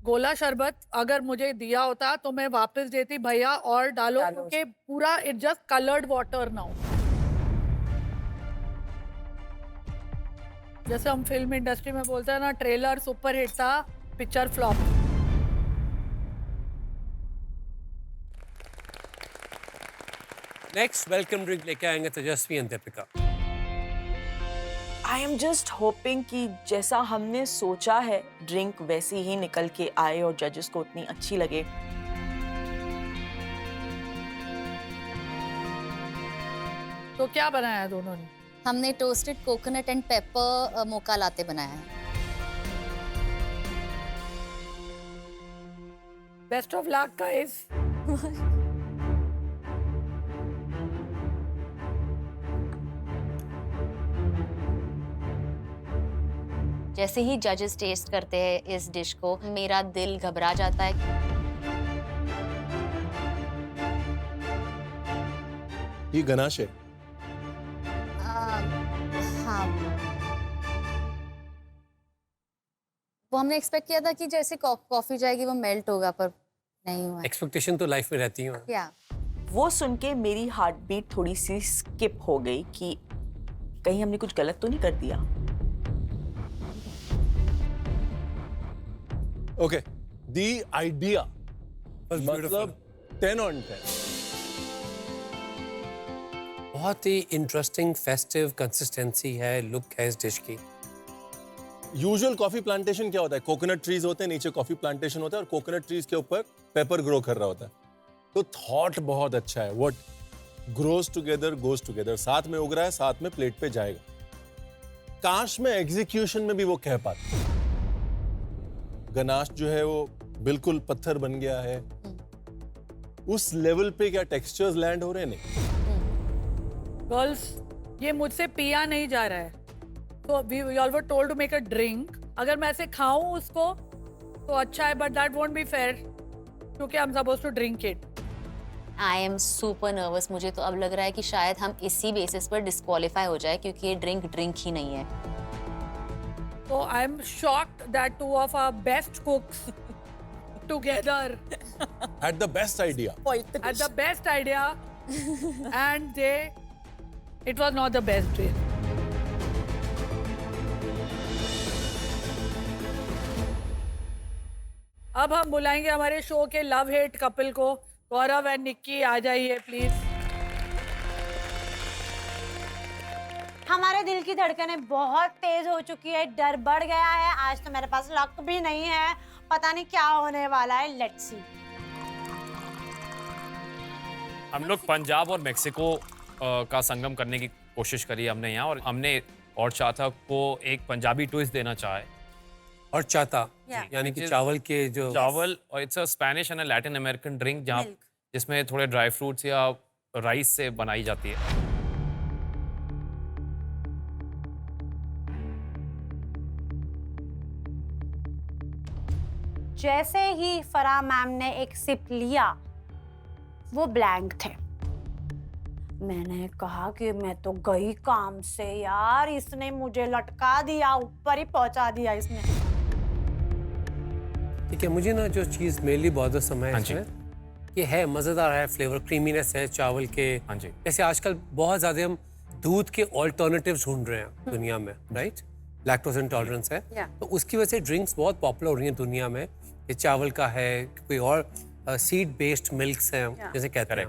गोला शरबत अगर मुझे दिया होता तो मैं वापस देती भैया और डालो क्योंकि पूरा it just coloured water now. जैसे हम फिल्म इंडस्ट्री में बोलते हैं ना, ट्रेलर सुपर हिट था, picture flop. Next welcome drink लेके आएंगे Tejasvi and Deepika. I am just hoping कि जैसा हमने सोचा है ड्रिंक वैसी ही निकल के आए और जजेस को उतनी अच्छी लगे। तो क्या बनाया है दोनों ने? हमने टोस्टेड कोकोनट एंड पेपर मोका लाते बनाया है। Best of luck guys. जैसे ही जजेस टेस्ट करते हैं इस डिश को, मेरा दिल घबरा जाता है। ये गनाश है। हाँ, वो हमने एक्सपेक्ट किया था कि जैसे कॉफी जाएगी वो मेल्ट होगा, पर नहीं हुआ। एक्सपेक्टेशन तो लाइफ में रहती है। क्या? वो सुन के मेरी हार्ट बीट थोड़ी सी स्किप हो गई कि कहीं हमने कुछ गलत तो नहीं कर दिया। ओके, द आइडिया मतलब 10 on 10। बहुत ही इंटरेस्टिंग फेस्टिव कंसिस्टेंसी है, लुक है इस डिश की। यूजुअल कॉफी प्लांटेशन क्या होता है? कोकोनट ट्रीज होते हैं, नीचे कॉफी प्लांटेशन होता है और कोकोनट ट्रीज के ऊपर पेपर ग्रो कर रहा होता है। तो थॉट बहुत अच्छा है, what grows together goes together. साथ में उग रहा है, साथ में प्लेट पे जाएगा। काश में एग्जीक्यूशन में भी वो कह पाते। गनाश जो है वो बिल्कुल पत्थर बन गया है। उस लेवल पे क्या टेक्सचर्स लैंड हो रहे हैं? नहीं। गर्ल्स, ये मुझसे पिया नहीं जा रहा है। तो we all were told to make a drink. अगर मैं ऐसे खाऊं उसको तो अच्छा है, but that won't be fair क्योंकि हम suppose to drink it. I am super nervous. मुझे तो अब लग रहा है कि शायद हम इसी बेसिस पर डिस्क्वालीफाई हो जाए क्योंकि ये ड्रिंक ही नहीं है। So I'm shocked that two of our best cooks together Had the best idea. had the best idea and it was not the best drink. अब हम बुलाएंगे हमारे शो के लव हेट कपल को। गौरव एंड निक्की आ जाइए please. हमारे दिल की धड़कनें बहुत तेज हो चुकी है, डर बढ़ गया है। आज तो मेरे पास लक भी नहीं है, पता नहीं क्या होने वाला है। Let's see. हम लोग पंजाब और मेक्सिको का संगम करने की कोशिश करी हमने यहाँ, और हमने और चाहता को एक पंजाबी ट्विस्ट देना चाहे। और चाहता यानी कि चावल के जो चावल, और it's a Spanish and Latin American drink जहाँ जिसमें थोड़े ड्राई फ्रूट्स या राइस से बनाई जाती है। जैसे ही फराह मैम ने एक सिप लिया, वो ब्लैंक थे। मैंने कहा कि मैं तो गई काम से यार, इसने मुझे लटका दिया, ऊपर ही पहुंचा दिया इसने। ठीक है, मुझे ना जो चीज़ मेरे लिए बहुत समय है, ये है मज़ेदार है, फ्लेवर क्रीमीनेस है चावल के। हाँ जी। जैसे आजकल बहुत ज़्यादा हम दूध के ऑल्टरनेटिव्स ढूंढ रहे हैं दुनिया में, राइट? लैक्टोज इंटॉलरेंस है, तो उसकी वजह से ड्रिंक्स बहुत पॉपुलर हो रही हैं दुनिया में। ये चावल का है, कोई और सीड बेस्ड मिल्क्स हैं जैसे कहते हैं,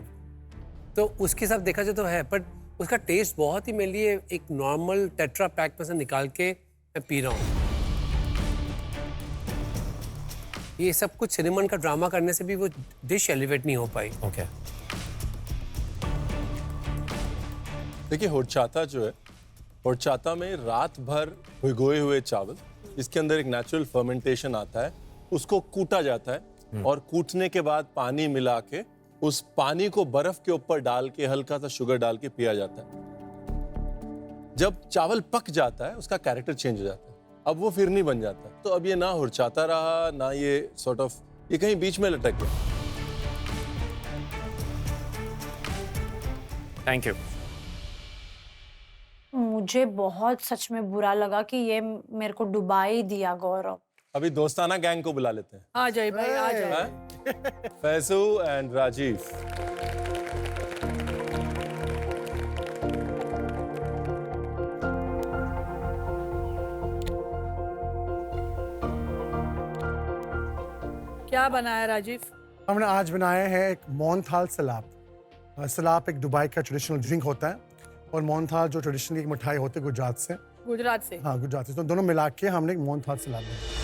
तो उसके साथ देखा जाए तो है, बट उसका टेस्ट बहुत ही मेरे लिए एक नॉर्मल टेट्रा पैक में से निकाल के मैं पी रहा हूँ। ये सब कुछ सिनेमन का ड्रामा करने से भी वो डिश एलिवेट नहीं हो पाई। ओके। देखिए होर्चाता जो है, होर्चाता में रात भर भिगोए हुए चावल, इसके अंदर एक नेचुरल फर्मेंटेशन आता है, उसको कूटा जाता है और कूटने के बाद पानी मिला के उस पानी को बर्फ के ऊपर डाल के हल्का सा शुगर डाल के पिया जाता है। जब चावल पक जाता है उसका कैरेक्टर चेंज हो जाता है, अब वो फिर नहीं बन जाता। तो अब ये ना हुरचाता रहा ना ये सॉर्ट ऑफ, ये कहीं बीच में लटक गया। Thank you. मुझे बहुत सच में बुरा लगा कि ये मेरे को डुबा ही दिया गौरव। अभी दोस्ताना गैंग को बुला लेते हैं। आ जाइए भाई, आ जाइए। फैजू एंड राजीव। क्या बनाया राजीव? हमने आज बनाया है एक मोहनथाल सलाब। सलाब एक दुबई का ट्रेडिशनल ड्रिंक होता है, और मोहनथाल जो ट्रेडिशनली एक मिठाई होती है गुजरात से। गुजरात से? हाँ, गुजरात से। तो दोनों मिला के हमने एक मोहनथाल सलाद बनाया।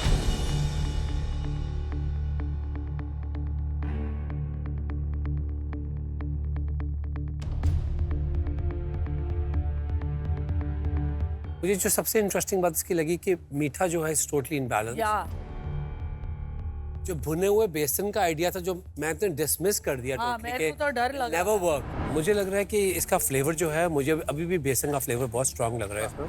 मुझे जो सबसे इंटरेस्टिंग बात इसकी लगी कि मीठा जो है इज टोटली इनबैलेंस। जो भुने हुए बेसन का आइडिया था जो मैं तो डिसमिस कर दिया, हाँ, मेरे को तो डर लगा। Never work. मुझे लग रहा है कि इसका फ्लेवर जो है, मुझे अभी भी बेसन का फ्लेवर बहुत स्ट्रांग लग रहा है इसमें।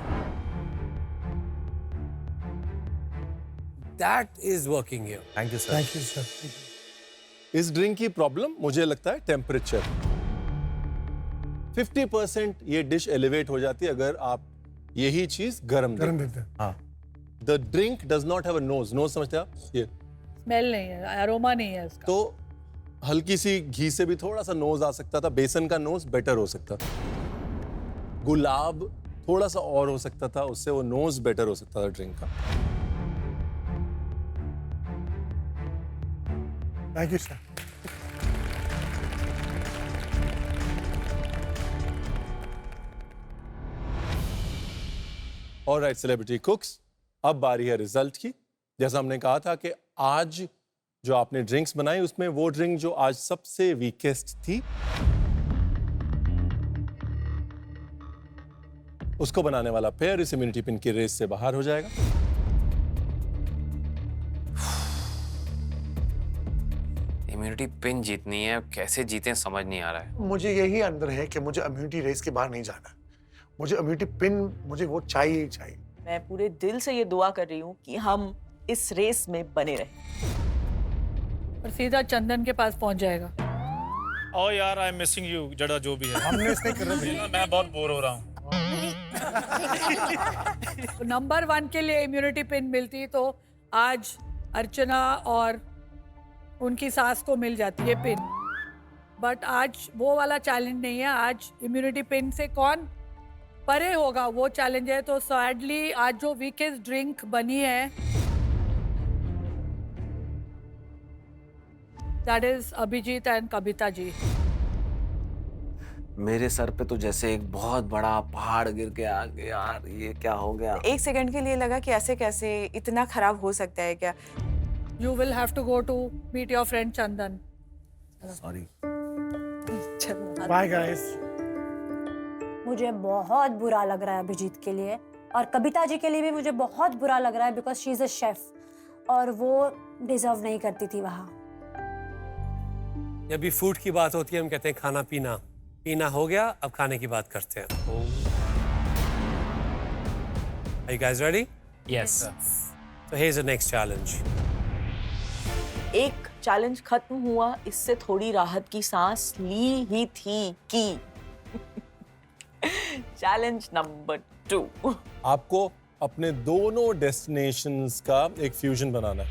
That is working here. Thank you sir. Thank you sir. इस ड्रिंक की प्रॉब्लम मुझे लगता है टेम्परेचर। 50% ये डिश एलिवेट हो जाती है अगर आप यही चीज गरम देते हैं। हाँ। The drink does not have a nose. Nose समझते हैं आप? ये स्मेल नहीं है, अरोमा नहीं है इसका। तो हल्की सी घी से भी थोड़ा सा नोज आ सकता था, बेसन का नोज बेटर हो सकता था, गुलाब थोड़ा सा और हो सकता था, उससे वो नोज बेटर हो सकता था ड्रिंक का। Thank you sir. Alright celebrity कुक्स, अब बारी है रिजल्ट की। जैसा हमने कहा था कि आज जो आपने ड्रिंक्स बनाई उसमें वो ड्रिंक जो आज सबसे वीकेस्ट थी उसको बनाने वाला पेयर इस इम्यूनिटी पिन की रेस से बाहर हो जाएगा। इम्यूनिटी पिन जीतनी है, कैसे जीतें समझ नहीं आ रहा है। मुझे यही अंदर है कि मुझे इम्यूनिटी रेस के बाहर नहीं जाना। मुझे इम्यूनिटी पिन, मुझे वो चाहिए ही चाहिए। मैं पूरे दिल से ये दुआ कर रही हूँ कि हम इस रेस में बने रहें। और सीधा चंदन के पास पहुंच जाएगा। ओ यार, आई एम मिसिंग यू जड़ा, जो भी है। हमने इसने कर रहे थे। मैं बहुत बोर हो रहा हूँ। नंबर 1 के लिए इम्यूनिटी पिन मिलती तो आज अर्चना और उनकी सास को मिल जाती है पिन, बट आज वो वाला चैलेंज नहीं है। आज इम्यूनिटी पिन से कौन परे होगा वो चैलेंज है। तो सैडली आज जो वीकेस्ट ड्रिंक बनी है that is Abhijit and Kavita ji. मेरे सर पे तो जैसे एक बहुत बड़ा पहाड़ गिर के आ गया यार, ये क्या हो गया? एक सेकंड के लिए लगा कि ऐसे कैसे इतना खराब हो सकता है क्या? You will have to go to meet your friend Chandan. Sorry. Bye guys. मुझे बहुत बुरा लग रहा है अभिजीत के लिए, और कविता जी के लिए भी मुझे बहुत बुरा लग रहा है because she is a chef और वो डिजर्व नहीं करती थी वहाँ। जब भी फूड की बात होती है हम कहते हैं खाना पीना, पीना हो गया, अब खाने की बात करते हैं। Are you guys ready? Yes. So here's the next challenge. एक चैलेंज खत्म हुआ, इससे थोड़ी राहत की सांस ली ही थी कि चैलेंज नंबर 2। आपको अपने दोनों डेस्टिनेशंस का एक फ्यूजन बनाना है।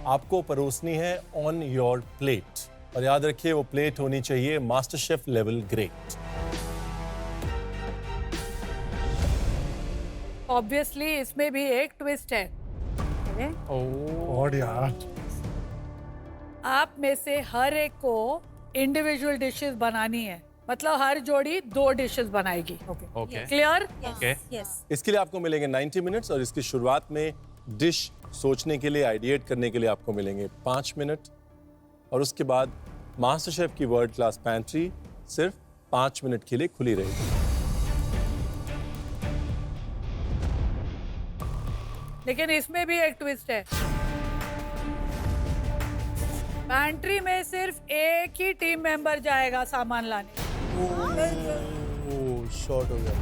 आपको परोसनी है ऑन योर प्लेट, और याद रखिए वो प्लेट होनी चाहिए master chef level great. Obviously इसमें भी एक ट्विस्ट है। और यार आप में से हर एक को इंडिविजुअल डिशेस बनानी है, मतलब हर जोड़ी 2 डिशेस बनाएगी। Okay clear? ओके। इसके लिए आपको मिलेंगे 90 मिनट्स, और इसकी शुरुआत में डिश सोचने के लिए, आइडिएट करने के लिए आपको मिलेंगे 5 मिनट, और उसके बाद मास्टर शेफ की वर्ल्ड क्लास पैंट्री सिर्फ 5 मिनट के लिए खुली रहेगी। लेकिन इसमें भी एक ट्विस्ट है। पैंट्री में सिर्फ एक ही टीम मेंबर जाएगा सामान लाने। शॉर्ट हो गया।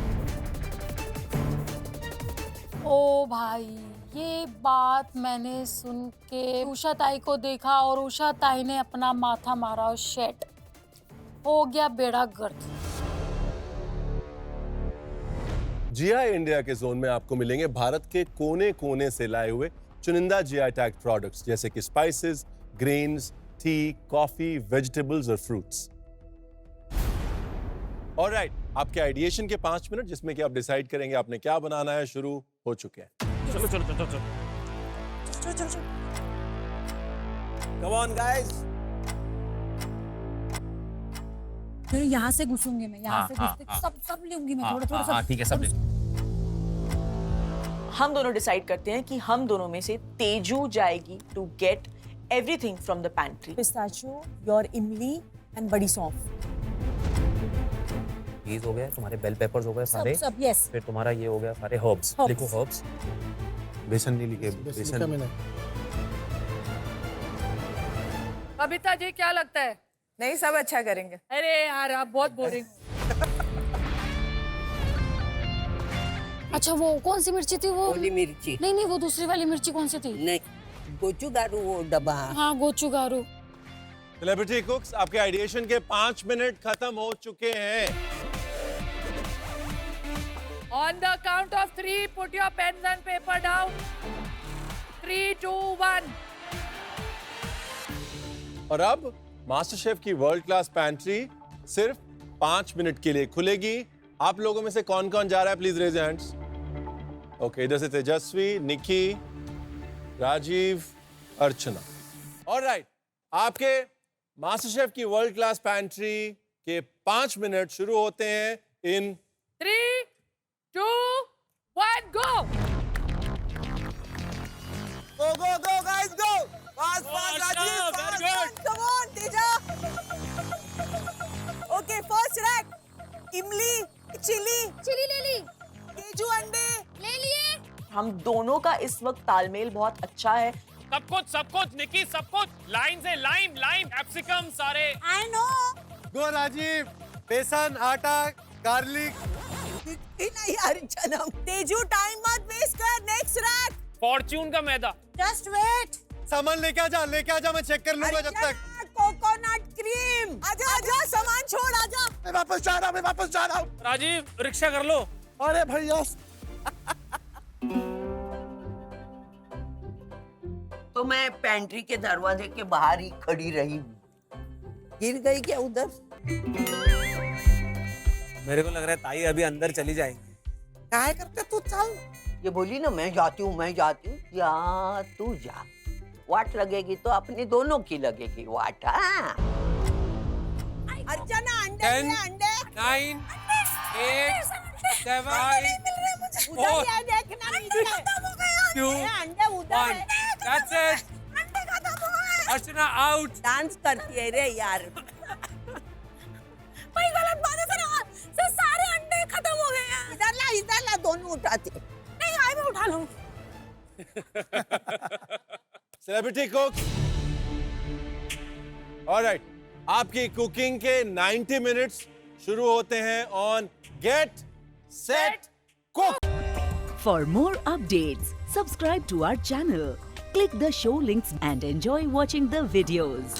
ओ भाई, ये बात मैंने सुन के उषा ताई को देखा और उषा ताई ने अपना माथा मारा और शेट हो गया बेड़ा गर्क। जीआई इंडिया के जोन में आपको मिलेंगे भारत के कोने कोने से लाए हुए चुनिंदा जीआई टैग प्रोडक्ट्स, जैसे कि spices, grains, T, coffee, vegetables और फ्रूट्स। ऑलराइट, आपके आइडिएशन के 5 मिनट, जिसमें कि आप डिसाइड करेंगे आपने क्या बनाना है, शुरू हो चुके हैं। चलो चलो चलो चलो Come on guys. फिर यहाँ से घुसूंगी मैं, यहाँ से घुस के सब लूंगी मैं, थोड़ा हाँ, ठीक है, सब ले। हम दोनों डिसाइड करते हैं कि हम दोनों में से तेजू जाएगी to get everything from the pantry. Pistachio, your imli and badi saunf. चीज हो गया, तुम्हारे बेल पेपर्स हो गए सारे, सब यस। फिर तुम्हारा ये हो गया सारे हर्ब्स। लिखो हर्ब्स। बेसन नहीं लिखे, बेसन। कविता जी क्या लगता है? नहीं, सब अच्छा करेंगे। अरे यार आप बहुत बोरिंग। अच्छा वो कौन सी मिर्ची थी वो? गोली मिर्ची नहीं, वो दूसरी वाली मिर्ची कौन सी थी? नहीं, गोचुगारू वो डब्बा। हाँ, गोचुगारू। सेलिब्रिटी कुक्स, आपके आइडिएशन के 5 मिनट खत्म हो चुके हैं। On the count of 3, put your pens and paper down. 3, 2, 1. और अब मास्टर शेफ की वर्ल्ड क्लास पैंट्री सिर्फ 5 मिनट के लिए खुलेगी। आप लोगों में से कौन कौन जा रहा है, प्लीज रेज हैंड्स। ओके, इधर से तेजस्वी, निकी, राजीव, अर्चना। ऑलराइट, आपके मास्टर शेफ की वर्ल्ड क्लास पैंट्री के 5 मिनट शुरू होते हैं इन 3, 2, 1, go! Go guys, go! Fast, Rajiv, fast! Come on, Teja! Okay, first rack. इमली, चिली ले ली, तेजू अंडे ले लिए। हम दोनों का इस वक्त तालमेल बहुत अच्छा है। सब कुछ निकी, सब कुछ लाइन से लाइम कैप्सिकम सारे। I know. Go राजीव, बेसन, आटा, गार्लिक। नहीं यार, जन्म। तेजू टाइम मत वेस्ट कर, नेक्स्ट रैक। फॉर्च्यून का मैदा। Just wait. सामान लेके आ जा मैं चेक कर लूंगा जब तक। Coconut cream. आजा आजा, सामान छोड़ आजा। मैं वापस जा रहा हूँ। राजीव रिक्शा कर लो। अरे भैया तो मैं पेंट्री के दरवाजे के बाहर ही खड़ी रही हूँ। गिर गई क्या उधर? मेरे को लग रहा है ताई अभी अंदर चली जाएगी। क्या करते तू? चल। ये बोली ना मैं जाती हूँ। जा तू जा। वाट लगेगी तो अपनी दोनों की लगेगी वाट। हाँ। अर्चना अंडे 10, अंडे 9, 8, 7, उधर ये देखना नीचे। 2, अंडे उधर 1. That's it. Archana out. Dance करती है रे यार। भाई गलत बात है सर, सारे अंडे खत्म हो गए हैं। इधर ला दोनों उठाते। नहीं आई मैं उठा लूं। Celebrity cook. ऑलराइट, आपकी कुकिंग के 90 मिनट्स शुरू होते हैं on get set cook. For more updates, subscribe to our channel, click the show links and enjoy watching the videos.